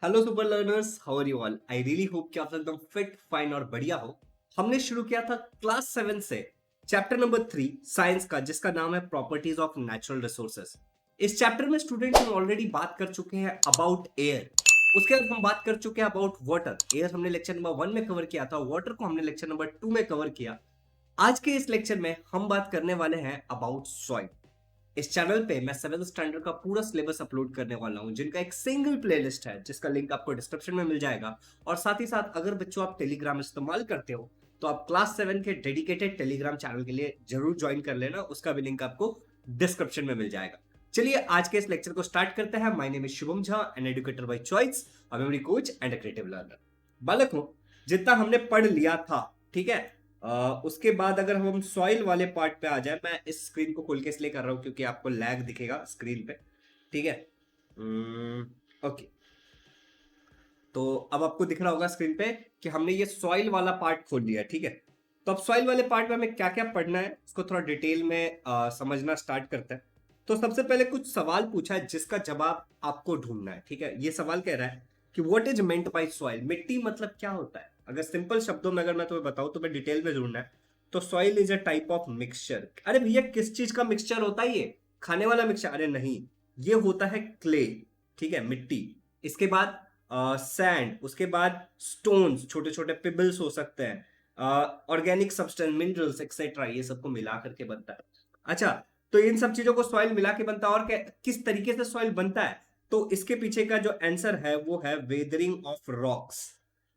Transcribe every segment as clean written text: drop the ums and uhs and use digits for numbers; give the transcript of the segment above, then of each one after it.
Hello super learners, how are you all. I really hope कि आप सब एकदम फिट फाइन और बढ़िया हो। हमने शुरू किया था क्लास 7 से चैप्टर नंबर 3 साइंस का, जिसका नाम है प्रॉपर्टीज ऑफ नेचुरल रिसोर्सेस। इस चैप्टर में स्टूडेंट हम ऑलरेडी बात कर चुके हैं अबाउट एयर। उसके बाद हम बात कर चुके हैं अबाउट वाटर। एयर हमने लेक्चर नंबर 1 में कवर किया था, वाटर को हमने लेक्चर नंबर 2 में कवर किया। आज के इस लेक्चर में हम बात करने वाले हैं अबाउट सॉइल। इस चैनल पे मैं 7th स्टैंडर्ड का पूरा सिलेबस अपलोड करने वाला हूं, जिनका एक सिंगल प्लेलिस्ट है, जिसका लिंक आपको डिस्क्रिप्शन में मिल जाएगा। और साथ ही साथ अगर बच्चों आप टेलीग्राम इस्तेमाल करते हो तो आप क्लास 7 के डेडिकेटेड टेलीग्राम चैनल के लिए जरूर ज्वाइन कर लेना, उसका भी लिंक आपको डिस्क्रिप्शन में मिल जाएगा। चलिए आज के इस लेक्चर को स्टार्ट करते हैं। My name is Shubham Jha, an educator by choice, a memory coach and a creative learner. बालकों, जितना हमने पढ़ लिया था, ठीक है, उसके बाद अगर हम सॉइल वाले पार्ट पे आ जाए, मैं इस स्क्रीन को खोल के इसलिए कर रहा हूं क्योंकि आपको लैग दिखेगा स्क्रीन पे। ठीक है, ओके। तो अब आपको दिख रहा होगा स्क्रीन पे कि हमने ये सॉइल वाला पार्ट खोल लिया। ठीक है, तो अब सॉइल वाले पार्ट में हमें क्या क्या पढ़ना है उसको थोड़ा डिटेल में समझना स्टार्ट करते हैं। तो सबसे पहले कुछ सवाल पूछा है जिसका जवाब आपको ढूंढना है। ठीक है, ये सवाल कह रहा है कि what is meant by soil. मिट्टी मतलब क्या होता है। अगर सिंपल शब्दों में अगर मैं तुम्हें बताऊं, तो मैं डिटेल में ढूंढना है। तो soil is a type of mixture. अरे भैया, किस चीज का मिक्सचर होता है ये? खाने वाला मिक्सचर? अरे नहीं, ये होता है क्ले। ठीक है, मिट्टी। इसके बाद सैंड, उसके बाद स्टोन्स, छोटे छोटे पिबल्स हो सकते हैं, ऑर्गेनिक सब्सटेंस, मिनरल्स एक्सेट्रा, ये सबको मिला करके बनता है। अच्छा, तो इन सब चीजों को सॉइल मिला के बनता है। और किस तरीके से सॉइल बनता है, तो इसके पीछे का जो आंसर है वो है वेदरिंग ऑफ रॉक्स।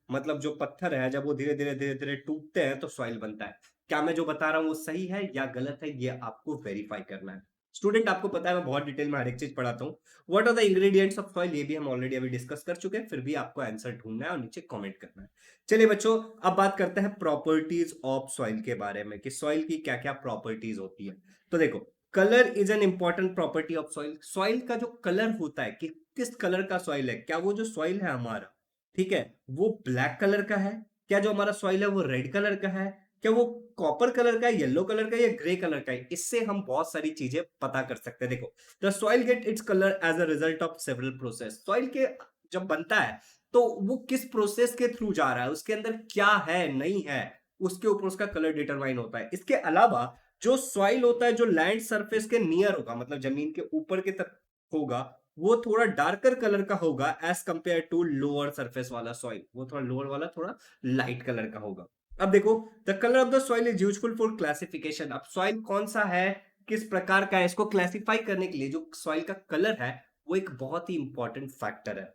मतलब जो पत्थर है, जब वो धीरे धीरे धीरे धीरे टूटते हैं तो सॉइल बनता है। क्या मैं जो बता रहा हूं वो सही है या गलत है, ये आपको वेरीफाई करना है। स्टूडेंट, आपको पता है मैं बहुत डिटेल में हर एक चीज पढ़ाता हूँ। What are the ingredients of soil, ये भी हम ऑलरेडी अभी डिस्कस कर चुके हैं, फिर भी आपको आंसर ढूंढना है और नीचे कमेंट करना है। चलिए बच्चों, अब बात करते हैं प्रॉपर्टीज ऑफ सॉइल के बारे में कि सॉइल की क्या क्या प्रॉपर्टीज होती है। तो देखो, colour is an important property of soil. Soil का जो कलर होता है कि किस कलर का सॉइल है, क्या वो जो सॉइल है हमारा, ठीक है, वो ब्लैक कलर का है, क्या जो हमारा सॉइल है वो रेड कलर का है, क्या वो कॉपर कलर का है, येलो कलर का है, या ग्रे कलर का है। इससे हम बहुत सारी चीजें पता कर सकते हैं। देखो, the soil get its colour as a result of several process. Soil के जब बनता है तो वो किस प्रोसेस के थ्रू जा रहा है, उसके अंदर क्या है नहीं है, उसके ऊपर उसका कलर डिटरमाइन होता है। इसके अलावा जो सॉइल होता है, जो लैंड सरफेस के नियर होगा, मतलब जमीन के ऊपर की तरफ होगा, वो थोड़ा डार्कर कलर का होगा as compare to lower surface वाला सॉइल। वो थोड़ा लोअर वाला थोड़ा लाइट कलर का होगा। अब देखो, the colour of the soil is useful for classification. अब सॉइल कौन सा है, किस प्रकार का है, इसको क्लासिफाई करने के लिए जो सॉइल का कलर है वो एक बहुत ही इंपॉर्टेंट फैक्टर है।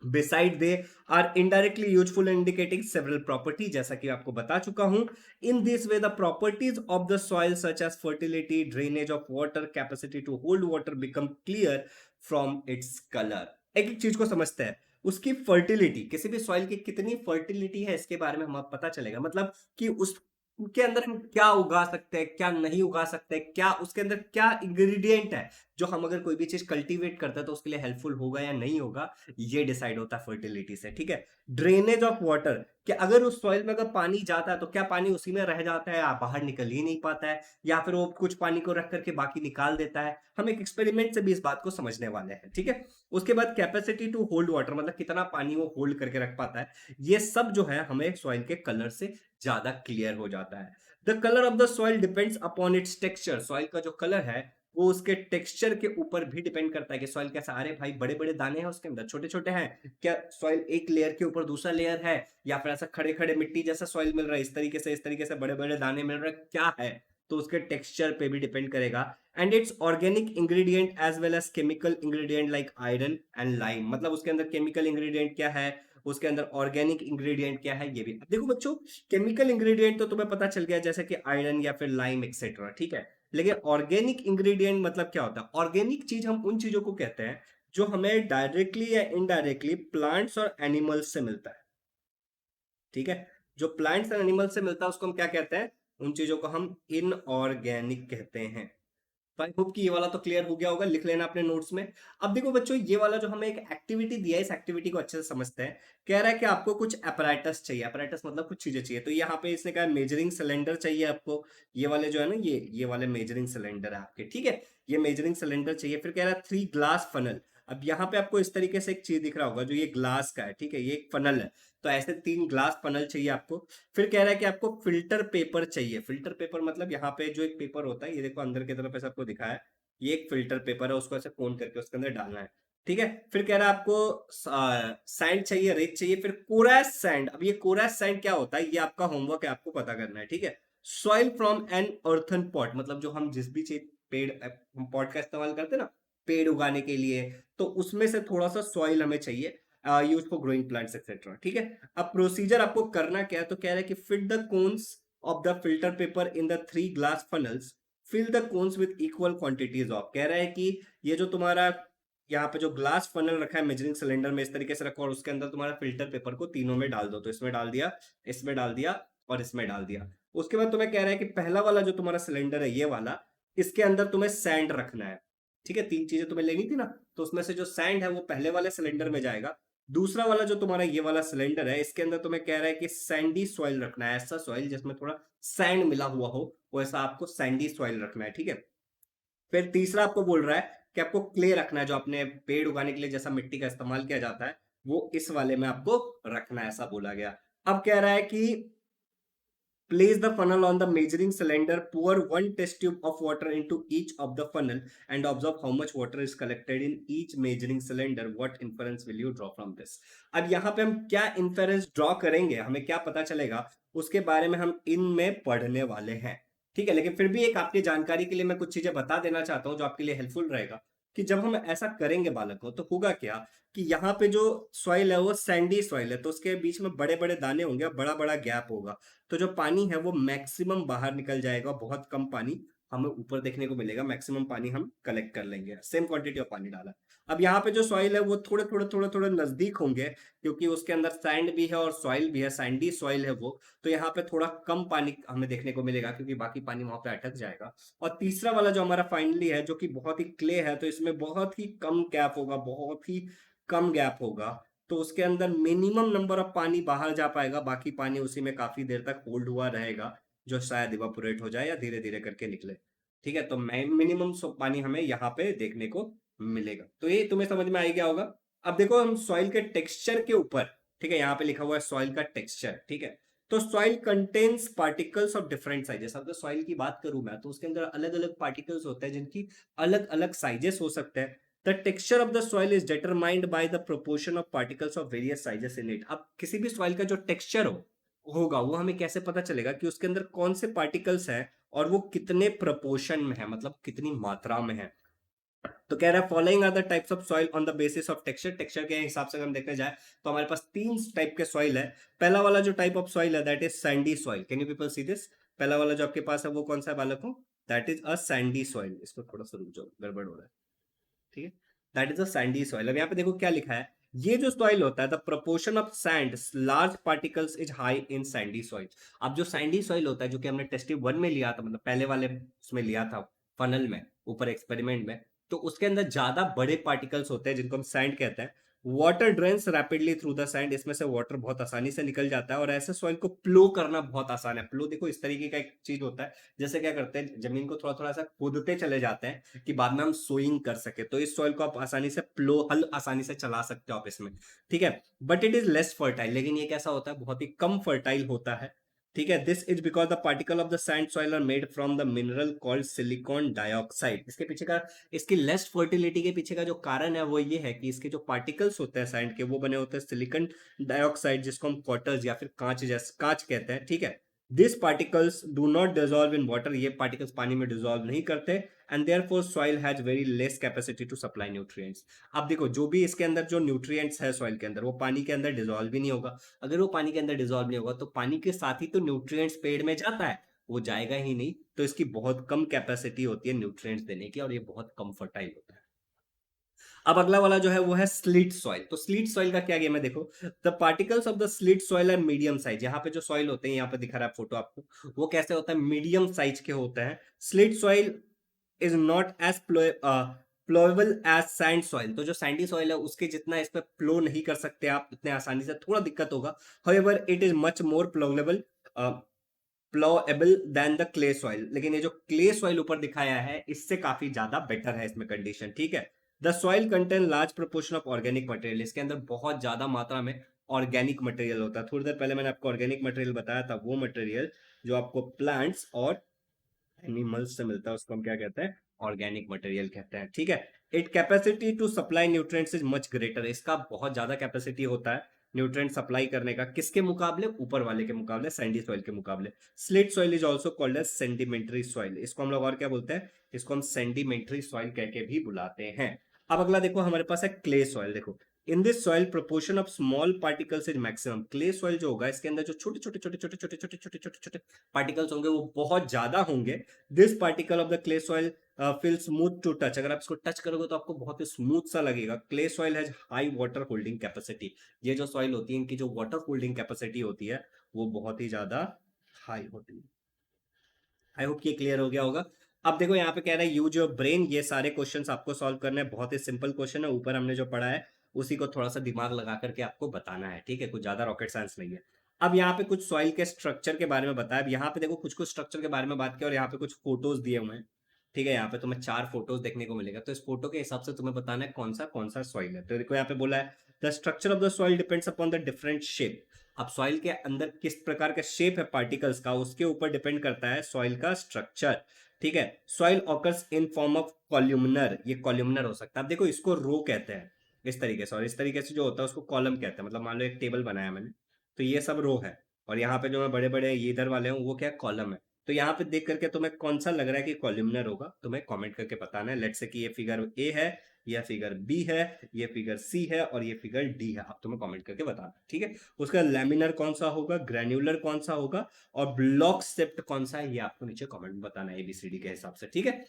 Beside they are indirectly useful indicating several property, जैसा कि आपको बता चुका हूं। In this way the properties of the soil such as fertility, drainage of water, capacity to hold water become clear from its colour. एक एक चीज को समझते हैं। उसकी फर्टिलिटी, किसी भी सॉइल की कितनी फर्टिलिटी है, इसके बारे में हम पता चलेगा। मतलब कि उसके अंदर हम क्या उगा सकते हैं, क्या नहीं उगा सकते, क्या उसके अंदर क्या इंग्रेडिएंट है जो हम अगर कोई भी चीज कल्टीवेट करते हैं तो उसके लिए हेल्पफुल होगा या नहीं होगा, ये डिसाइड होता है फर्टिलिटी से। ठीक है, ड्रेनेज ऑफ वाटर, कि अगर उस सॉइल में अगर पानी जाता है तो क्या पानी उसी में रह जाता है या बाहर निकल ही नहीं पाता है, या फिर वो कुछ पानी को रख करके बाकी निकाल देता है। हम एक एक्सपेरिमेंट से भी इस बात को समझने वाले हैं। ठीक है, उसके बाद कैपेसिटी टू होल्ड वाटर, मतलब कितना पानी वो होल्ड करके रख पाता है। ये सब जो है हमें सॉइल के कलर से ज्यादा क्लियर हो जाता है। The colour of the soil depends upon its texture. Soil का जो कलर है वो उसके टेक्सचर के ऊपर भी डिपेंड करता है कि सॉइल कैसा। अरे भाई, बड़े बड़े दाने हैं उसके अंदर, छोटे छोटे हैं, क्या सॉइल एक लेयर के ऊपर दूसरा लेयर है, या फिर ऐसा खड़े खड़े मिट्टी जैसा सॉइल मिल रहा है, इस तरीके से बड़े बड़े दाने मिल रहे हैं, क्या है। तो उसके टेक्सचर पे भी डिपेंड करेगा। And its organic ingredient as well as chemical ingredient like iron and lime. मतलब उसके अंदर केमिकल इंग्रेडिएंट क्या है, उसके अंदर ऑर्गेनिक इंग्रेडिएंट क्या है, ये भी। अब देखो बच्चों, केमिकल इंग्रेडिएंट तो तुम्हें पता चल गया, जैसे कि आयरन या फिर लाइम एक्सेट्रा। ठीक है, लेकिन ऑर्गेनिक इंग्रेडिएंट मतलब क्या होता है। ऑर्गेनिक चीज हम उन चीजों को कहते हैं जो हमें डायरेक्टली या इनडायरेक्टली प्लांट्स और एनिमल्स से मिलता है। ठीक है, जो प्लांट्स एंड एनिमल्स से मिलता है उसको हम क्या कहते हैं, उन चीजों को हम इनऑर्गेनिक कहते हैं। तो आई होप कि ये वाला तो क्लियर हो गया होगा, लिख लेना अपने नोट्स में। अब देखो बच्चों, ये वाला जो हमें एक एक्टिविटी दिया है, इस एक्टिविटी को अच्छे से समझते हैं। कह रहा है कि आपको कुछ अपैरेटस चाहिए। अपैरेटस मतलब कुछ चीजें चाहिए। तो यहाँ पे इसने कहा मेजरिंग सिलेंडर चाहिए आपको। ये वाले जो है ना, ये वाले मेजरिंग सिलेंडर है आपके। ठीक है, ये मेजरिंग सिलेंडर चाहिए। फिर कह रहा है 3 ग्लास फनल। अब यहाँ पे आपको इस तरीके से एक चीज दिख रहा होगा, जो ये ग्लास का है, ठीक है, ये एक फनल है। तो ऐसे 3 ग्लास फनल चाहिए आपको। फिर कह रहा है कि आपको फिल्टर पेपर चाहिए। फिल्टर पेपर मतलब यहाँ पे जो एक पेपर होता है, ये देखो अंदर की तरफ ऐसे आपको दिखा है, ये एक फिल्टर पेपर है, उसको ऐसे फोल्ड करके उसके अंदर डालना है। ठीक है। फिर कह रहा है आपको सैंड चाहिए, रेत चाहिए, फिर कोरस सैंड। अब ये कोरस सैंड क्या होता है, ये आपका होमवर्क है, आपको पता करना है, ठीक है। Soil from an earthen pot, मतलब जो हम जिस भी चीज पेड़ हम पॉट का इस्तेमाल करते हैं ना पेड़ उगाने के लिए, तो उसमें से थोड़ा सा सॉइल हमें चाहिए, use for growing plants etcetera, ठीक है। अब प्रोसीजर आपको करना क्या है, तो कह रहा है कि fit the cones of the filter paper in the 3 glass funnels, fill the cones with equal quantities of. कह रहा है कि ये जो तुम्हारा यहाँ पे जो ग्लास फनल रखा है मेजरिंग सिलेंडर में, इस तरीके से रखो और उसके अंदर तुम्हारा फिल्टर पेपर को तीनों में डाल दो। तो इसमें डाल दिया, इसमें डाल दिया और इसमें डाल दिया। उसके बाद तुम्हें कह रहा है कि पहला वाला जो तुम्हारा सिलेंडर है ये वाला, इसके अंदर तुम्हें सैंड रखना है, ठीक है। 3 चीजें तुम्हें लेनी थी ना, तो उसमें से जो सैंड है वो पहले वाले सिलेंडर में जाएगा। दूसरा वाला जो तुम्हारा ये वाला सिलेंडर है, इसके अंदर तुम्हें कह रहा है कि सैंडी सॉइल रखना है, ऐसा सॉइल जिसमें थोड़ा सैंड मिला हुआ हो, वैसा आपको सैंडी सॉइल रखना है, ठीक है। फिर तीसरा आपको बोल रहा है कि आपको क्ले रखना है, जो अपने पेड़ उगाने के लिए जैसा मिट्टी का इस्तेमाल किया जाता है, वो इस वाले में आपको रखना है, ऐसा बोला गया। अब कह रहा है कि place the funnel on the measuring cylinder, pour 1 test tube of water into each of the funnel and observe how much water is collected in each measuring cylinder. What inference will you draw from this? अब यहाँ पे हम क्या inference draw करेंगे, हमें क्या पता चलेगा, उसके बारे में हम इनमें पढ़ने वाले हैं, ठीक है। लेकिन फिर भी एक आपकी जानकारी के लिए मैं कुछ चीजें बता देना चाहता हूँ जो आपके लिए हेल्पफुल रहेगा, कि जब हम ऐसा करेंगे बालकों, तो होगा क्या कि यहाँ पे जो सॉइल है वो सैंडी सॉइल है, तो उसके बीच में बड़े बड़े दाने होंगे, बड़ा बड़ा गैप होगा। तो जो पानी है वो मैक्सिमम बाहर निकल जाएगा, बहुत कम पानी हमें ऊपर देखने को मिलेगा, मैक्सिमम पानी हम कलेक्ट कर लेंगे, सेम क्वांटिटी ऑफ पानी डाला। अब यहाँ पे जो सॉइल है वो थोड़े थोड़े थोड़े थोड़े नजदीक होंगे, क्योंकि उसके अंदर सैंड भी है और सॉइल भी है, सैंडी सॉइल है वो, तो यहाँ पे थोड़ा कम पानी हमें देखने को मिलेगा, क्योंकि बाकी पानी वहां पे अटक जाएगा। और तीसरा वाला जो हमारा फाइनली है, जो कि बहुत ही क्ले है, तो इसमें बहुत ही कम गैप होगा, बहुत ही कम गैप होगा, तो उसके अंदर मिनिमम नंबर ऑफ पानी बाहर जा पाएगा, बाकी पानी उसी में काफी देर तक होल्ड हुआ रहेगा, जो शायद इवापोरेट हो जाए या धीरे धीरे करके निकले, ठीक है। तो मिनिमम पानी हमें यहाँ पे देखने को मिलेगा। तो ये तुम्हें समझ में आ गया होगा। अब देखो हम सॉइल के टेक्सचर के ऊपर, ठीक है, यहाँ पे लिखा हुआ है सॉइल का टेक्सचर, ठीक है। तो soil contains particles of different sizes. अब सॉइल की बात करूं मैं, तो उसके अंदर अलग अलग पार्टिकल्स होते हैं जिनकी अलग अलग साइजेस हो सकते हैं। The texture of the soil is determined by the proportion of particles of various sizes in it. अब किसी भी सॉइल का जो टेक्सचर होगा वो हमें कैसे पता चलेगा कि उसके अंदर कौन से पार्टिकल्स हैं और वो कितने प्रपोर्शन में है, मतलब कितनी मात्रा में है। तो कह रहा है following are the types of soil on the basis of texture. Texture के हिसाब से हम देखने जाए तो हमारे पास 3 टाइप के सॉइल है। पहला वाला जो टाइप ऑफ सॉइल है that is Sandy soil. Can you people see this? पहला वाला जो आपके पास है वो कौन सा है बालकों? That is a Sandy soil. इसको थोड़ा सा रुक जाओ, गड़बड़ हो रहा है, ठीक है। That is a Sandy soil. अब यहाँ पे देखो क्या लिखा है, ये जो सॉइल होता है the proportion of sand large particles is high in Sandy soil. अब जो सैंडी सॉइल होता है, जो कि हमने टेस्ट ट्यूब 1 में लिया था, मतलब पहले वाले उसमें लिया था, फनल में ऊपर एक्सपेरिमेंट में, तो उसके अंदर ज्यादा बड़े पार्टिकल्स होते हैं जिनको हम सैंड कहते हैं। Water drains rapidly through the sand, इसमें से वाटर बहुत आसानी से निकल जाता है और ऐसे सॉइल को प्लो करना बहुत आसान है। प्लो देखो इस तरीके का एक चीज होता है, जैसे क्या करते हैं जमीन को थोड़ा थोड़ा सा खोदते चले जाते हैं कि बाद में हम सोइंग कर सके, तो इस सॉइल को आप आसानी से प्लो हल आसानी से चला सकते हो आप इसमें, ठीक है। But it is less fertile, लेकिन ये कैसा होता है, बहुत ही कम फर्टाइल होता है, ठीक है। This is because the particle of the sand soil are made from the mineral called silicon dioxide. इसके पीछे का, इसकी लेस फर्टिलिटी के पीछे का जो कारण है वो ये है कि इसके जो पार्टिकल्स होते हैं सैंड के, वो बने होते हैं सिलिकॉन डाइऑक्साइड, जिसको हम क्वार्टर्स या फिर कांच जैसे कांच कहते हैं, ठीक है। This particles do not dissolve in water, ये पार्टिकल्स पानी में डिजॉल्व नहीं करते, and therefore soil has very less capacity to supply nutrients. अब देखो जो भी इसके अंदर जो न्यूट्रिएंट्स है सॉइल के अंदर, वो पानी के अंदर डिजॉल्व भी नहीं होगा। अगर वो पानी के अंदर डिजॉल्व नहीं होगा तो पानी के साथ ही तो न्यूट्रिएंट्स पेड़ में जाता है, वो जाएगा ही नहीं, तो इसकी बहुत कम कैपेसिटी होती है न्यूट्रिएंट्स देने की और ये बहुत कम फर्टाइल होता है। अब अगला वाला जो है वो है स्लिट सॉइल। तो स्लिट सॉइल का क्या गेम है देखो, the particles of the silt soil are medium size. यहाँ पे जो सॉइल होते हैं, यहाँ पे दिखा रहा है फोटो आपको, वो कैसे होता है, मीडियम साइज के होते हैं। Slit soil is not as ploughable as sand soil. तो जो सैंडी सॉइल है उसके जितना इस पे प्लो नहीं कर सकते आप इतने आसानी से, थोड़ा दिक्कत होगा। However it is much more ploughable than the clay soil. लेकिन ये जो क्ले सॉइल ऊपर दिखाया है इससे काफी ज्यादा बेटर है इसमें कंडीशन, ठीक है। The soil contain large proportion of organic material, इसके अंदर बहुत ज्यादा मात्रा में ऑर्गेनिक मटेरियल होता है। थोड़ी देर पहले मैंने आपको ऑर्गेनिक मटेरियल बताया था, वो मटेरियल जो आपको प्लांट्स और एनिमल्स से मिलता है उसको हम क्या कहते हैं, ऑर्गेनिक मटेरियल कहते हैं। ठीक है, it capacity to supply nutrients is much greater, इसका बहुत ज्यादा कैपेसिटी होता है न्यूट्रिएंट सप्लाई करने का, किसके मुकाबले, ऊपर वाले के मुकाबले, सैंडी सॉइल के मुकाबले। Slit soil is also called as sedimentary soil, इसको हम लोग और क्या बोलते हैं, इसको हम सेंडिमेंट्री सॉइल कह के भी बुलाते हैं। अब अगला देखो हमारे पास है क्ले सॉइल। देखो in this soil proportion of small particles is maximum, clay soil जो होगा इसके अंदर जो छोटे छोटे छोटे छोटे छोटे छोटे छोटे छोटे छोटे पार्टिकल्स होंगे वो बहुत ज्यादा होंगे। This particle of the clay soil feel smooth to touch, अगर आप इसको टच करोगे तो आपको बहुत ही स्मूथ सा लगेगा। Clay soil has high water holding capacity, ये जो सॉइल होती है इनकी जो वाटर होल्डिंग कैपेसिटी होती है वो बहुत ही ज्यादा हाई होती है। आई होप ये क्लियर हो गया होगा। अब देखो यहाँ पे कह रहा है यूज योर ब्रेन, ये सारे क्वेश्चंस आपको सॉल्व करने हैं, बहुत ही सिंपल क्वेश्चन है, ऊपर हमने जो पढ़ा है उसी को थोड़ा सा दिमाग लगा करके आपको बताना है। ठीक है, कुछ ज्यादा रॉकेट साइंस नहीं है। अब यहाँ पे कुछ सॉइल के स्ट्रक्चर के बारे में बताया। अब यहाँ पे देखो कुछ कुछ स्ट्रक्चर के बारे में बात किया और यहाँ पे कुछ फोटोज दिए हुए हैं। ठीक है, यहाँ पे तुम्हें 4 फोटोज देखने को मिलेगा, तो इस फोटो के हिसाब से तुम्हें बताना है कौन सा सॉइल है। तो देखो यहाँ पे बोला है the structure of the soil depends upon the different shape, अब सॉइल के अंदर किस प्रकार का शेप है पार्टिकल्स का उसके ऊपर डिपेंड करता है सॉइल का स्ट्रक्चर। ठीक है, soil occurs in form of columnar, ये कॉल्यूमनर हो सकता है। अब देखो इसको रो कहते हैं इस तरीके से, और इस तरीके से जो होता है उसको कॉलम कहते हैं। मतलब मान लो एक टेबल बनाया मैंने, तो ये सब रो है, और यहाँ पे जो मैं बड़े बड़े ये इधर वाले हूँ वो क्या कॉलम है। तो यहाँ पे देख करके तुम्हें कौन सा लग रहा है कि कॉल्यूमनर होगा, तुम्हें कमेंट करके बताना है। लेट्स से कि ये फिगर ए है, यह फिगर बी है, ये फिगर सी है और ये फिगर डी है, अब तुम्हें कमेंट करके बताना है। ठीक है, उसका लैमिनर कौन सा होगा, ग्रैन्युलर कौन सा होगा और ब्लॉक शेप्ड कौन सा है, ये आपको नीचे कमेंट में बताना है एबीसीडी के हिसाब से। ठीक है,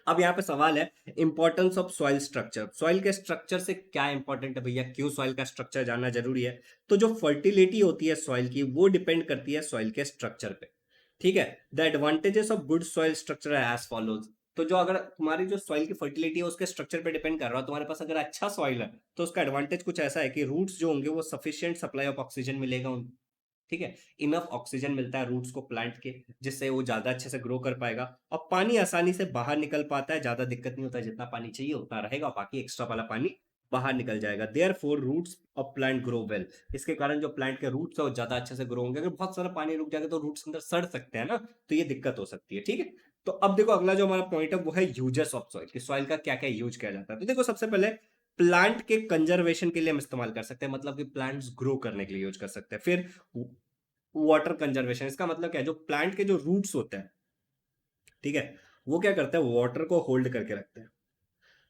अब यहाँ पे सवाल है importance of soil structure, soil के स्ट्रक्चर से क्या इंपॉर्टेंट है भैया, क्यों सॉइल का स्ट्रक्चर जानना जरूरी है। तो जो फर्टिलिटी होती है सॉइल की वो डिपेंड करती है सॉइल के स्ट्रक्चर पे। ठीक है, the advantages of good soil structure है एज फॉलोज, तो जो अगर तुम्हारी जो सॉइल की फर्टिलिटी है उसके स्ट्रक्चर पे डिपेंड कर रहा है, तुम्हारे पास अगर अच्छा सॉइल है तो उसका एडवांटेज कुछ ऐसा है कि रूट्स जो होंगे वो सफिशिएंट सप्लाई ऑफ ऑक्सीजन मिलेगा उनको। ठीक है, इनफ ऑक्सीजन मिलता है रूट्स को प्लांट के, जिससे वो ज्यादा अच्छे से ग्रो कर पाएगा, और पानी आसानी से बाहर निकल पाता है, ज्यादा दिक्कत नहीं होता, जितना पानी चाहिए उतना रहेगा, बाकी एक्स्ट्रा वाला पानी बाहर निकल जाएगा। Therefore roots of plant grow well, इसके कारण जो प्लांट के रूट्स है वो ज्यादा अच्छे से ग्रो होंगे। अगर बहुत सारा पानी रुक जाएगा तो रूट्स अंदर सड़ सकते हैं ना, तो ये दिक्कत हो सकती है। ठीक है, तो अब देखो अगला जो हमारा पॉइंट है वो है यूजेस ऑफ सॉइल, कि सॉइल का क्या क्या यूज किया जाता है। तो देखो सबसे पहले प्लांट के कंजर्वेशन के लिए हम इस्तेमाल कर सकते हैं, मतलब कि प्लांट्स ग्रो करने के लिए यूज कर सकते हैं। फिर वाटर कंजर्वेशन, इसका मतलब क्या है, जो प्लांट के जो रूट्स होते हैं, ठीक है, वो क्या करते हैं, वाटर को होल्ड करके रखते हैं।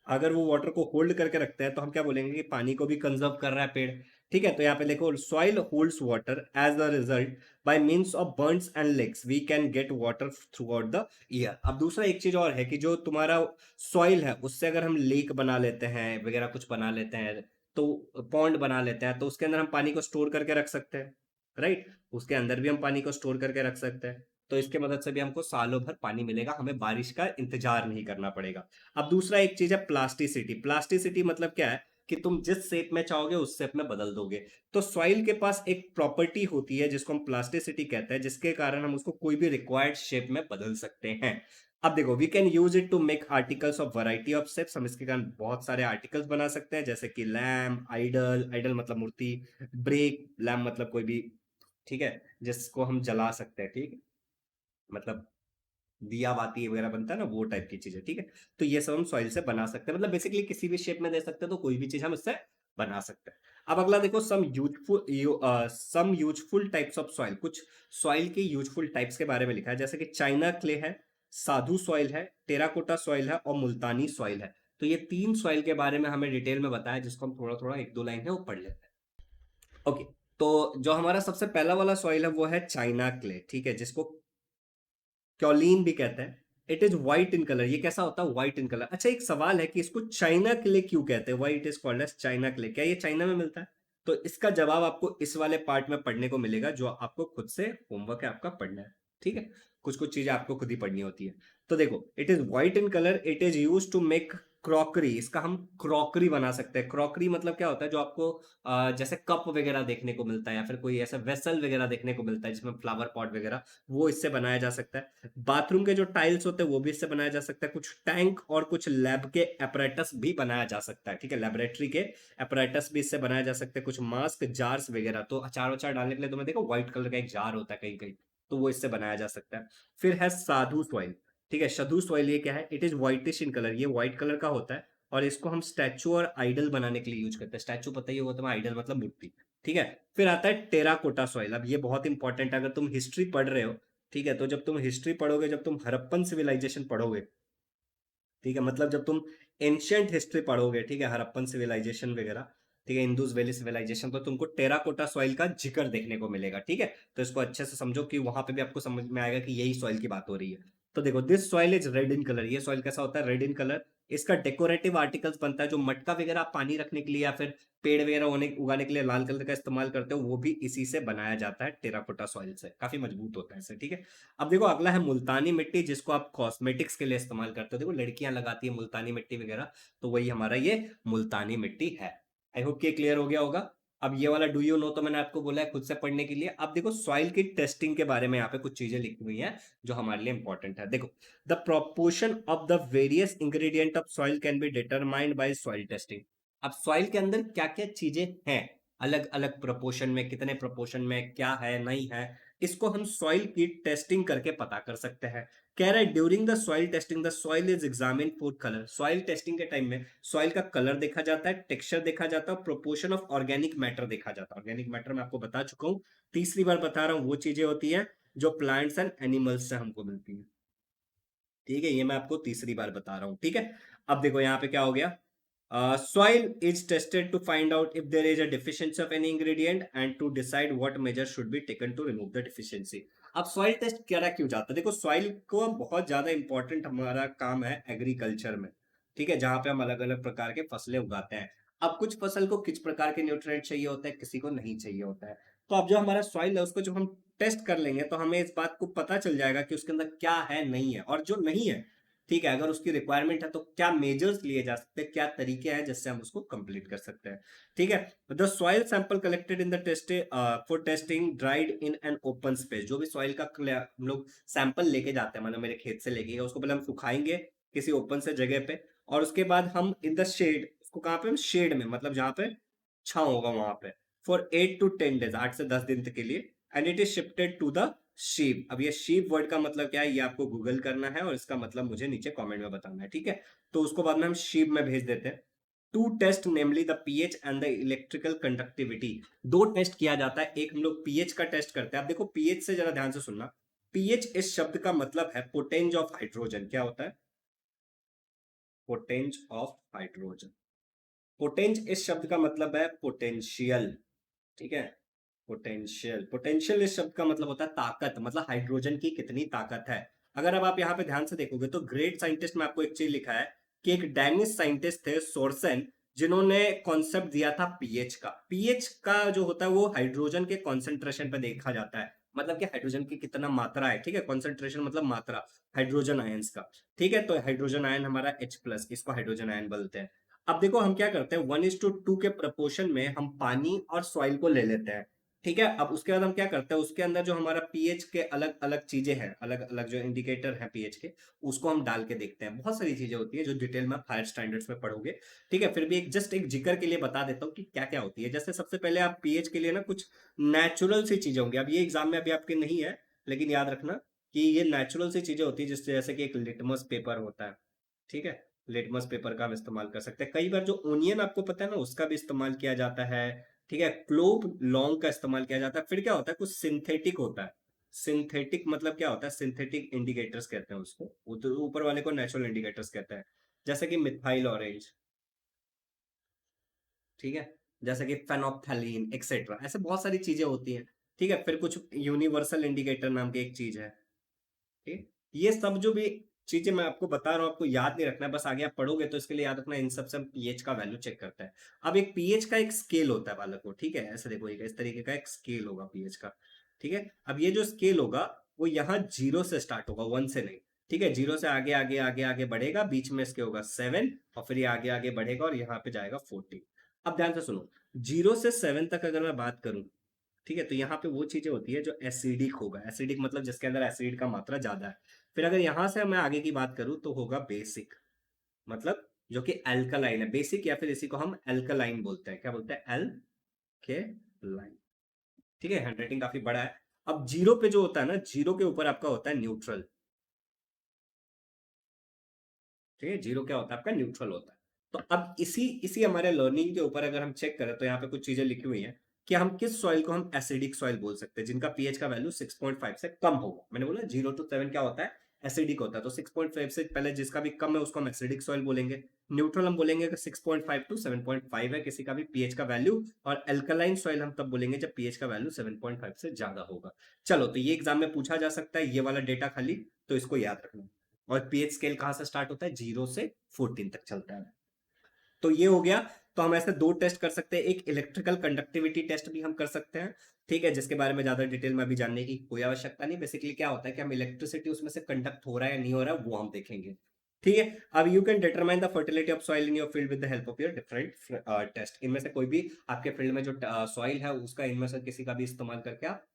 अगर वो वाटर को होल्ड करके रखते हैं तो हम क्या बोलेंगे कि पानी को भी कंजर्व कर रहा है पेड़। ठीक है, तो यहाँ पे देखो soil holds water, as a result by means of burns and lakes we can get water throughout the year. अब दूसरा एक चीज और है कि जो तुम्हारा सॉइल है उससे अगर हम लेक बना लेते हैं वगैरह कुछ बना लेते हैं, तो पॉन्ड बना लेते हैं, तो उसके अंदर हम पानी को स्टोर करके रख सकते हैं। राइट, उसके अंदर भी हम पानी को स्टोर करके रख सकते हैं, तो इसके मदद से भी हमको सालों भर पानी मिलेगा, हमें बारिश का इंतजार नहीं करना पड़ेगा। अब दूसरा एक चीज है प्लास्टिसिटी, प्लास्टिसिटी मतलब क्या है कि तुम जिस शेप में चाहोगे उस शेप में बदल दोगे। तो सॉइल के पास एक प्रॉपर्टी होती है जिसको हम प्लास्टिसिटी कहते हैं, जिसके कारण हम उसको कोई भी रिक्वायर्ड शेप में बदल सकते हैं। अब देखो we can use it to make articles of variety of shapes, हम इसके कारण बहुत सारे आर्टिकल्स बना सकते हैं, जैसे कि लैम्प, आइडल, आइडल मतलब मूर्ति, ब्रेक, लैम्प मतलब कोई भी, ठीक है, जिसको हम जला सकते हैं। ठीक है, मतलब दिया बाती वगैरह बनता है ना, वो टाइप की चीजें। ठीक है, तो ये सब हम सॉइल से बना सकते हैं, मतलब बेसिकली किसी भी शेप में दे सकते हैं, तो कोई भी चीज हम इससे बना सकते हैं। अब अगला देखो some useful types of soil, कुछ सॉइल के यूजफुल टाइप्स के बारे में लिखा है, जैसे कि चाइना क्ले है, साधु सॉइल है, टेराकोटा सॉइल है और मुल्तानी सॉइल है। तो ये 3 सॉइल के बारे में हमें डिटेल में बताया, जिसको हम थोड़ा थोड़ा एक दो लाइन है वो पढ़ लेते हैं। ओके, तो जो हमारा सबसे पहला वाला सॉइल है वो है चाइना क्ले। ठीक है, जिसको क्योलिन भी कहते हैं। It is white in colour, ये कैसा होता है, व्हाइट इन कलर। अच्छा एक सवाल है कि इसको चाइना क्ले क्यों कहते हैं, why it is called as China clay, क्या ये चाइना में मिलता है। तो इसका जवाब आपको इस वाले पार्ट में पढ़ने को मिलेगा, जो आपको खुद से होमवर्क है आपका पढ़ना है। ठीक है, कुछ कुछ चीजें आपको खुद ही पढ़नी होती है। तो देखो it is white in colour, it is use to make crockery, इसका हम क्रॉकरी बना सकते हैं। क्रॉकरी मतलब क्या होता है, जो आपको जैसे कप वगैरह देखने को मिलता है या फिर कोई ऐसा वेसल वगैरह देखने को मिलता है जिसमें फ्लावर पॉट वगैरह, वो इससे बनाया जा सकता है। बाथरूम के जो टाइल्स होते हैं वो भी इससे बनाया जा सकता है। कुछ टैंक और कुछ लैब के apparatus भी बनाया जा सकता है, ठीक है, लेबोरेटरी के apparatus भी इससे बनाया जा सकते हैं। कुछ मास्क जार्स वगैरह, तो अचार वचार डालने के लिए तुम्हें देखो व्हाइट कलर का एक जार होता है कहीं कहीं, तो वो इससे बनाया जा सकता है। फिर है साधु सॉइल, ठीक है। शधु सॉइल ये क्या है, it is whitish in colour, ये व्हाइट कलर का होता है और इसको हम स्टैचू और आइडल बनाने के लिए यूज करते हैं। स्टैचू पता ही होगा तुम्हें, आइडल मतलब मूर्ति, ठीक है। फिर आता है टेराकोटा सॉइल। अब ये बहुत इंपॉर्टेंट है, अगर तुम हिस्ट्री पढ़ रहे हो, ठीक है, तो जब तुम हिस्ट्री पढ़ोगे, जब तुम हड़प्पन सिविलाइजेशन पढ़ोगे, ठीक है, मतलब जब तुम एंशियंट हिस्ट्री पढ़ोगे, ठीक है, हड़प्पन सिविलाइजेशन वगैरह, ठीक है, इंदुस वैली सिविलाइजेशन, तो तुमको टेराकोटा सॉइल का जिक्र देखने को मिलेगा, ठीक है। तो इसको अच्छे से समझो कि वहां पे भी आपको समझ में आएगा कि यही सॉइल की बात हो रही है। तो देखो, this soil is red in colour, ये सॉइल कैसा होता है, रेड इन कलर। इसका डेकोरेटिव आर्टिकल्स बनता है, जो मटका वगैरह आप पानी रखने के लिए या फिर पेड़ वगैरह होने उगाने के लिए लाल कलर का इस्तेमाल करते हो, वो भी इसी से बनाया जाता है, टेराकोटा सॉइल से। काफी मजबूत होता है इससे, ठीक है। अब देखो अगला है मुल्तानी मिट्टी, जिसको आप कॉस्मेटिक्स के लिए इस्तेमाल करते हो। देखो लड़कियां लगाती है मुल्तानी मिट्टी वगैरह, तो वही हमारा ये मुल्तानी मिट्टी है। आई होप कि क्लियर हो गया होगा। अब ये वाला डू यू नो तो मैंने आपको बोला है खुद से पढ़ने के लिए। अब देखो सॉइल की टेस्टिंग के बारे में यहाँ पे कुछ चीजें लिखी हुई हैं जो हमारे लिए इंपॉर्टेंट है। देखो, the proportion of the various ingredient of soil can be determined by soil testing. अब सॉइल के अंदर क्या क्या चीजें हैं, अलग अलग प्रोपोर्शन में, कितने प्रोपोर्शन में क्या है नहीं है, इसको हम सॉइल की टेस्टिंग करके पता कर सकते हैं। कह रहा है during the soil testing the soil is examine for colour. Soil testing के टाइम में सॉइल का कलर देखा जाता है, टेक्सचर देखा जाता है, प्रोपोर्शन ऑफ ऑर्गेनिक मैटर देखा जाता है। ऑर्गेनिक मैटर मैं आपको बता चुका हूं, तीसरी बार बता रहा हूं, वो चीजें होती हैं जो प्लांट्स एंड एनिमल्स से हमको मिलती है, ठीक है, ये मैं आपको तीसरी बार बता रहा हूं, ठीक है। अब देखो यहाँ पे क्या हो गया, soil is tested to find out if there is a deficiency of any ingredient and to decide what measures should be taken to remove the deficiency। अब सॉइल टेस्ट करा क्यों जाता है, देखो सॉइल को बहुत ज्यादा इंपॉर्टेंट हमारा काम है एग्रीकल्चर में, ठीक है, जहां पे हम अलग अलग प्रकार के फसलें उगाते हैं। अब कुछ फसल को किस प्रकार के न्यूट्रिएंट चाहिए होता है, किसी को नहीं चाहिए होता है। तो अब जो हमारा सॉइल है उसको जब हम टेस्ट कर लेंगे तो हमें इस बात को पता चल जाएगा कि उसके अंदर क्या है नहीं है, और जो नहीं है, ठीक है, अगर उसकी रिक्वायरमेंट है तो क्या मेजर्स लिए जा सकते हैं, क्या तरीके हैं जिससे हम उसको कंप्लीट कर सकते हैं, ठीक है। The soil sample collected in the test for testing dried in an open space. जो भी सॉइल का हम लोग सैंपल लेके जाते हैं, मतलब मेरे खेत से लेके, उसको पहले हम सुखाएंगे किसी ओपन से जगह पे, और उसके बाद हम इन द शेड, उसको कहाँ पे, शेड में, मतलब जहाँ पे छांव होगा वहां पे, फॉर 8 to 10 days, 8 से 10 दिन के लिए, and it is shifted to the sheep. अब ये शीप वर्ड का मतलब क्या है, ये आपको गूगल करना है और इसका मतलब मुझे नीचे कमेंट में बताना है, ठीक है। तो उसको बाद में हम शीप में भेज देते हैं to test namely the pH and the electrical conductivity. दो टेस्ट किया जाता है, एक हम लोग पीएच का टेस्ट करते हैं। अब देखो पीएच से जरा ध्यान से सुनना, पीएच इस शब्द का मतलब है पोटेंज ऑफ हाइड्रोजन। क्या होता है, पोटेंज ऑफ हाइड्रोजन। पोटेंज इस शब्द का मतलब है पोटेंशियल, ठीक है, पोटेंशियल। पोटेंशियल इस शब्द का मतलब होता है ताकत, मतलब हाइड्रोजन की कितनी ताकत है। अगर अब आप यहाँ पे ध्यान से देखोगे तो ग्रेट साइंटिस्ट में आपको एक चीज लिखा है कि एक डेनिश साइंटिस्ट थे सोर्सन, जिन्होंने कॉन्सेप्ट दिया था पीएच का। पीएच का जो होता है वो हाइड्रोजन के कॉन्सेंट्रेशन पे देखा जाता है, मतलब कि हाइड्रोजन की कितना मात्रा है, ठीक है, कॉन्सेंट्रेशन मतलब मात्रा हाइड्रोजन आयंस का, ठीक है। तो हाइड्रोजन आयन हमारा H+, इसको हाइड्रोजन आयन बोलते हैं। अब देखो हम क्या करते हैं, 1:2 के प्रपोर्शन में हम पानी और सॉइल को ले लेते हैं, ठीक है। अब उसके बाद हम क्या करते हैं, उसके अंदर जो हमारा पीएच के अलग अलग चीजें हैं, अलग अलग जो इंडिकेटर है पीएच के, उसको हम डाल के देखते हैं। बहुत सारी चीजें होती है जो डिटेल में हायर स्टैंडर्ड्स में पढ़ोगे, ठीक है। फिर भी एक जस्ट एक जिक्र के लिए बता देता हूँ कि क्या क्या होती है। जैसे सबसे पहले आप पीएच के लिए ना कुछ नेचुरल सी चीजें होंगी, अब ये एग्जाम में अभी आपके नहीं है, लेकिन याद रखना कि ये नेचुरल सी चीजें होती है, जिससे जैसे कि एक लिटमस पेपर होता है, ठीक है, लिटमस पेपर का हम इस्तेमाल कर सकते हैं। कई बार जो ओनियन आपको पता है ना, उसका भी इस्तेमाल किया जाता है, ठीक है। क्लोव लॉन्ग का इस्तेमाल किया जाता है। फिर क्या होता है, कुछ सिंथेटिक होता है। सिंथेटिक मतलब क्या होता है, सिंथेटिक इंडिकेटर्स कहते हैं उसको, ऊपर वाले को नेचुरल इंडिकेटर्स कहते हैं, जैसे कि मिथाइल ऑरेंज, ठीक है, जैसे कि फेनोप्थैलीन एक्सेट्रा, ऐसे बहुत सारी चीजें होती हैं, ठीक है। फिर कुछ यूनिवर्सल इंडिकेटर नाम की एक चीज है, ठीक। ये सब जो भी चीजें मैं आपको बता रहा हूँ, आपको याद नहीं रखना है, बस आगे आप पढ़ोगे तो इसके लिए याद रखना, इन सब से हम पीएच का वैल्यू चेक करते हैं। अब एक पीएच का एक स्केल होता है बालक को, ठीक है, ऐसे देखो एक इस तरीके का एक स्केल होगा पीएच का, ठीक है। अब ये जो स्केल होगा वो यहाँ 0 से स्टार्ट होगा, 1 से नहीं। ठीक है, जीरो से आगे आगे आगे आगे बढ़ेगा, बीच में इसके होगा 7, और फिर ये आगे आगे बढ़ेगा और यहाँ पे जाएगा 14। अब ध्यान से सुनो, 0 से 7 तक अगर मैं बात करूं, ठीक है, तो यहाँ पे वो चीजें होती है जो एसिडिक होगा। एसिडिक मतलब जिसके अंदर एसिड का मात्रा ज्यादा है। फिर अगर यहाँ से मैं आगे की बात करूं तो होगा बेसिक, मतलब जो कि एल्कलाइन है। बेसिक या फिर इसी को हम एल्कलाइन बोलते हैं। क्या बोलते हैं? एल्कलाइन। ठीक है, हैंडराइटिंग काफी बड़ा है। अब जीरो पे जो होता है ना, जीरो के ऊपर आपका होता है न्यूट्रल। ठीक है, जीरो क्या होता है आपका? न्यूट्रल होता है। तो अब इसी इसी हमारे लर्निंग के ऊपर अगर हम चेक करें तो यहाँ पे कुछ चीजें लिखी हुई हैं कि हम किस सॉइल को हम एसिडिक सॉइल बोल सकते हैं, जिनका पीएच का वैल्यू 6.5 से कम होगा। मैंने बोला 0 to 7 क्या होता है? एसिडिक होता है। तो 6.5 से पहले जिसका भी कम है उसको हम एसिडिक सॉइल बोलेंगे। न्यूट्रल हम बोलेंगे कि 6.5 to 7.5 है किसी का भी पीएच का वैल्यू। और अल्कलाइन सॉइल हम तब बोलेंगे जब पीएच का वैल्यू 7.5 से ज्यादा होगा। चलो, तो ये एग्जाम में पूछा जा सकता है ये वाला डेटा खाली, तो इसको याद रखना। और पीएच स्केल कहां से स्टार्ट होता है? 0 से 14 तक चलता है। तो ये हो गया। तो हम ऐसे दो टेस्ट कर सकते हैं, एक इलेक्ट्रिकल कंडक्टिविटी टेस्ट भी हम कर सकते हैं, ठीक है, जिसके बारे में ज्यादा डिटेल में अभी जानने की कोई आवश्यकता नहीं। बेसिकली क्या होता है कि हम इलेक्ट्रिसिटी उसमें से कंडक्ट हो रहा है या नहीं हो रहा है वो हम देखेंगे। ठीक है, अब you can determine the fertility of soil in your field with the help of your different test. इनमें से कोई भी आपके फील्ड में जो सॉइल है उसका इनमें से किसी का भी इस्तेमाल करके आप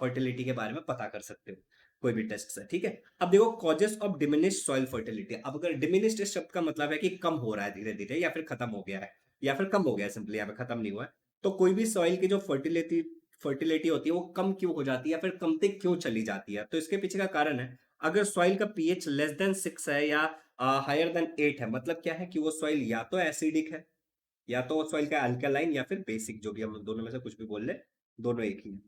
फर्टिलिटी के बारे में पता कर सकते हो कोई भी टेस्ट से। ठीक है, अब देखो causes of diminish soil fertility. अब अगर डिमिनिश्ड इस शब्द का मतलब है कि कम हो रहा है धीरे धीरे, या फिर खत्म हो गया है, या फिर कम हो गया है, सिंपली यहाँ पे खत्म नहीं हुआ है। तो कोई भी सॉइल की जो फर्टिलिटी फर्टिलिटी होती है वो कम क्यों हो जाती है या फिर कमते क्यों चली जाती है, तो इसके पीछे का कारण है, अगर सॉइल का पीएच लेस देन 6 है या हायर देन 8 है, मतलब क्या है कि वो सॉइल या तो एसिडिक है, या तो वो सॉइल का अल्कलाइन या फिर बेसिक, जो भी हम दोनों में से कुछ भी बोल ले, दोनों एक ही है।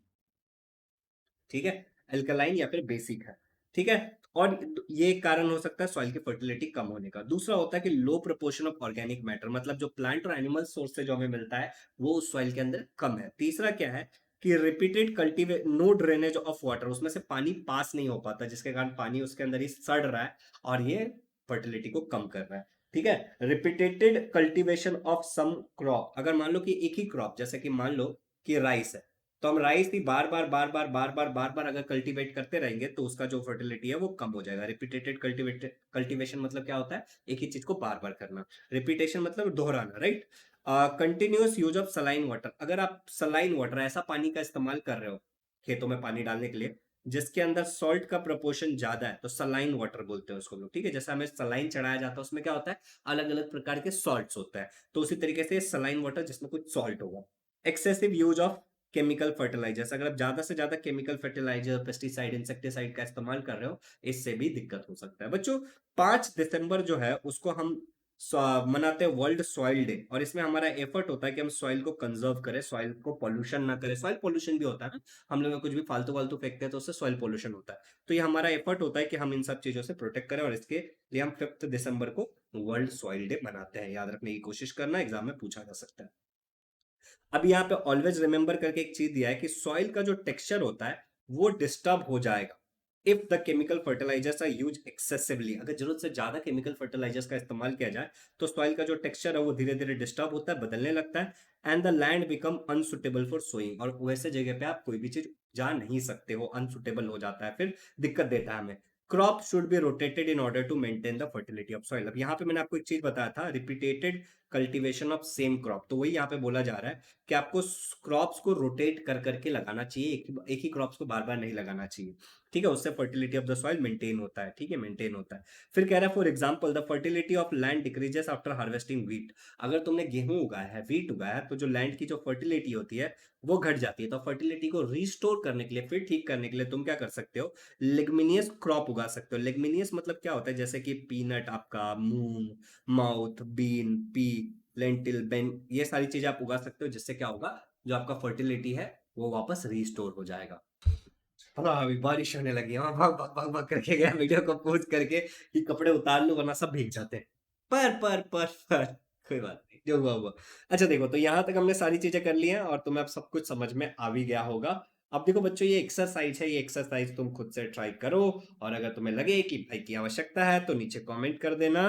ठीक है, अल्कलाइन या फिर बेसिक है। ठीक है, और ये एक कारण हो सकता है सॉइल की फर्टिलिटी कम होने का। दूसरा होता है कि लो प्रोपोर्शन ऑफ ऑर्गेनिक मैटर, मतलब जो प्लांट और एनिमल सोर्स से जो हमें मिलता है वो उस सॉइल के अंदर कम है। तीसरा क्या है कि repeated cultivation no drainage of water, उसमें से पानी पास नहीं हो पाता, जिसके कारण पानी उसके अंदर ही सड़ रहा है और ये फर्टिलिटी को कम कर रहा है। ठीक है, repeated cultivation of some crop, अगर मान लो कि एक ही क्रॉप, जैसे कि मान लो कि राइस है, तो हम राइस ही बार बार बार बार बार बार बार बार अगर कल्टीवेट करते रहेंगे तो उसका जो फर्टिलिटी है वो कम हो जाएगा। रिपीटेटेड कल्टीवेशन मतलब क्या होता है? एक ही चीज को बार बार करना। रिपीटेशन मतलब दोहराना, right. Continuous use of saline water, अगर आप सलाइन वाटर ऐसा पानी का इस्तेमाल कर रहे हो खेतों में पानी डालने के लिए जिसके अंदर सॉल्ट का प्रोपोर्शन ज्यादा है, तो सलाइन वाटर बोलते हैं उसको लोग। ठीक है, जैसे हमें सलाइन चढ़ाया जाता है उसमें क्या होता है? अलग अलग प्रकार के सॉल्ट्स होता है, तो उसी तरीके से सलाइन वाटर जिसमें कुछ सॉल्ट होगा। Excessive use of chemical fertilisers, अगर आप ज्यादा से ज्यादा केमिकल फर्टिलाइजर, पेस्टिसाइड, इंसेक्टिसाइड का इस्तेमाल कर रहे हो, इससे भी दिक्कत हो सकता है। बच्चों, 5 दिसंबर जो है उसको हम मनाते हैं वर्ल्ड सॉइल डे, और इसमें हमारा एफर्ट होता है कि हम सॉइल को कंजर्व करें, सॉइल को पोल्यूशन ना करें। सॉइल पोल्यूशन भी होता है ना, हम लोग कुछ भी फालतू फालतू फेंकते हैं तो उससे सॉइल पोल्यूशन होता है। तो ये हमारा एफर्ट होता है कि हम इन सब चीजों से प्रोटेक्ट करें, और इसके लिए हम 5 दिसंबर को वर्ल्ड सॉइल डे मनाते हैं। याद रखने की कोशिश करना, एग्जाम में पूछा जा सकता है। अब यहाँ पे ऑलवेज रिमेंबर करके एक चीज दिया है कि सॉइल का जो टेक्सचर होता है वो डिस्टर्ब हो जाएगा if the chemical fertilisers are use excessively, अगर जरूरत से ज्यादा केमिकल फर्टिलाइजर्स का इस्तेमाल किया जाए तो सॉइल का जो टेक्सचर है वो धीरे धीरे डिस्टर्ब होता है, बदलने लगता है, and the land become unsuitable for sowing, और वैसे जगह पे आप कोई भी चीज जा नहीं सकते हो, अनसुटेबल हो जाता है, फिर दिक्कत देता है हमें। Crop should be rotated in order to maintain the fertility of soil. अब यहाँ पे मैंने आपको एक चीज बताया था, repeated cultivation of same crop, तो वही यहाँ पे बोला जा रहा है कि आपको क्रॉप्स को रोटेट कर करके लगाना चाहिए, एक ही क्रॉप्स को बार बार नहीं लगाना चाहिए। ठीक है, उससे fertility of the soil maintain होता है। ठीक है, मेंटेन होता है। फिर कह रहा है for example the fertility of land decreases after harvesting wheat, अगर तुमने गेहूं उगाया है, व्हीट उगाया है, तो जो लैंड की जो फर्टिलिटी होती है वो घट जाती है। तो फर्टिलिटी को रिस्टोर करने के लिए, फिर ठीक करने के लिए तुम क्या कर सकते हो? लेगमिनियस क्रॉप उगा सकते हो। लेगमिनियस मतलब क्या होता है? जैसे कि पीनट, आपका मूंग, माउथ, बीन, पी, लेंटिल, बेन, ये सारी चीजें आप उगा सकते हो, जिससे क्या होगा? जो आपका फर्टिलिटी है वो वापस रीस्टोर हो जाएगा। हाँ, अभी बारिश होने लगी है, हाँ, भाग भाग भाग भाग करके गया वीडियो को पोज करके कि कपड़े उतार लूं वरना सब भीग जाते हैं। पर कोई बात नहीं, जो हुआ हुआ। अच्छा देखो, तो यहाँ तक हमने सारी चीजें कर ली हैं और तुम्हें अब सब कुछ समझ में आ भी गया होगा। अब देखो बच्चों, ये एक्सरसाइज है, ये एक्सरसाइज तुम खुद से ट्राई करो, और अगर तुम्हें लगे कि भाई की आवश्यकता है तो नीचे कमेंट कर देना,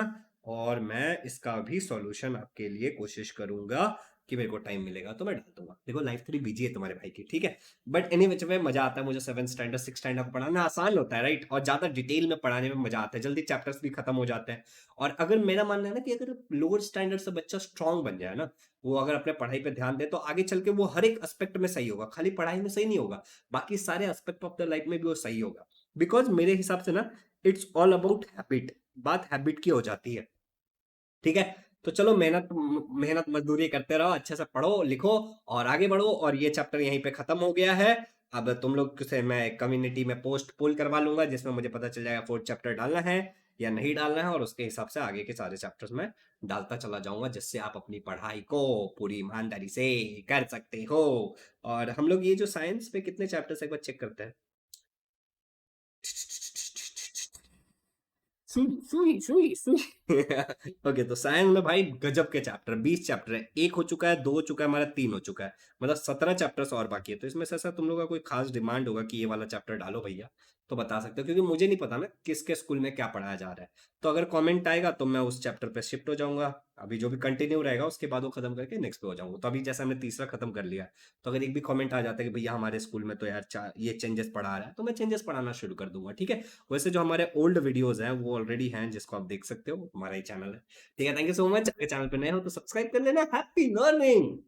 और मैं इसका भी सॉल्यूशन आपके लिए कोशिश करूंगा कि मेरे को टाइम मिलेगा तो मैं डाल दूंगा। देखो लाइफ थोड़ी बिजी है तुम्हारे भाई की, ठीक है, बट एनी विच वे मजा आता है मुझे। 7 स्टैंडर्ड 6 स्टैंडर्ड को पढ़ाना आसान होता है, राइट, और ज्यादा डिटेल में पढ़ाने में मजा आता है, जल्दी चैप्टर्स भी खत्म हो जाते हैं। और अगर मेरा मानना है ना कि अगर लोअर स्टैंडर्ड से बच्चा स्ट्रांग बन जाए ना, वो अगर अपने पढ़ाई पे ध्यान दे तो आगे चल के वो हर एक एस्पेक्ट में सही होगा, खाली पढ़ाई में सही नहीं होगा, बाकी सारे एस्पेक्ट ऑफ द लाइफ में भी वो सही होगा। बिकॉज मेरे हिसाब से ना इट्स ऑल अबाउट हैबिट, बात हैबिट की हो जाती है, ठीक है। तो चलो मेहनत मेहनत मजदूरी करते रहो, अच्छे से पढ़ो लिखो और आगे बढ़ो। और ये चैप्टर यहीं पे खत्म हो गया है। अब तुम लोग से मैं कम्युनिटी में पोस्ट पोल करवा लूंगा जिसमें मुझे पता चल जाएगा फोर्थ चैप्टर डालना है या नहीं डालना है, और उसके हिसाब से आगे के सारे चैप्टर्स में डालता चला जाऊंगा, जिससे आप अपनी पढ़ाई को पूरी ईमानदारी से कर सकते हो। और हम लोग ये जो साइंस पे कितने चैप्टर्स एक बार चेक करते हैं। सुई सुई सुई सुई ओके, तो साइंस में भाई गजब के चैप्टर, 20 चैप्टर है, एक हो चुका है, दो हो चुका है हमारा, 3 हो चुका है, मतलब 17 चैप्टर्स और बाकी है। तो इसमें से ऐसा तुम लोगों का कोई खास डिमांड होगा कि ये वाला चैप्टर डालो भैया, तो बता सकते हो, क्योंकि मुझे नहीं पता ना किसके स्कूल में क्या पढ़ाया जा रहा है। तो अगर कमेंट आएगा तो मैं उस चैप्टर पे शिफ्ट हो जाऊंगा, अभी जो भी कंटिन्यू रहेगा उसके बाद वो खत्म करके नेक्स्ट पे हो जाऊंगा। तो अभी जैसे हमने तीसरा खत्म कर लिया है, तो अगर एक भी कमेंट आ जाता है कि भैया हमारे स्कूल में तो यार ये चेंजेस पढ़ा रहा है, तो मैं चेंजेस पढ़ाना शुरू कर दूंगा, ठीक है। वैसे जो हमारे ओल्ड वीडियोस हैं वो ऑलरेडी हैं, जिसको आप देख सकते हो, हमारा ही चैनल है, ठीक है। थैंक यू सो मच, अगर चैनल पे नए हो तो सब्सक्राइब कर लेना। Happy learning.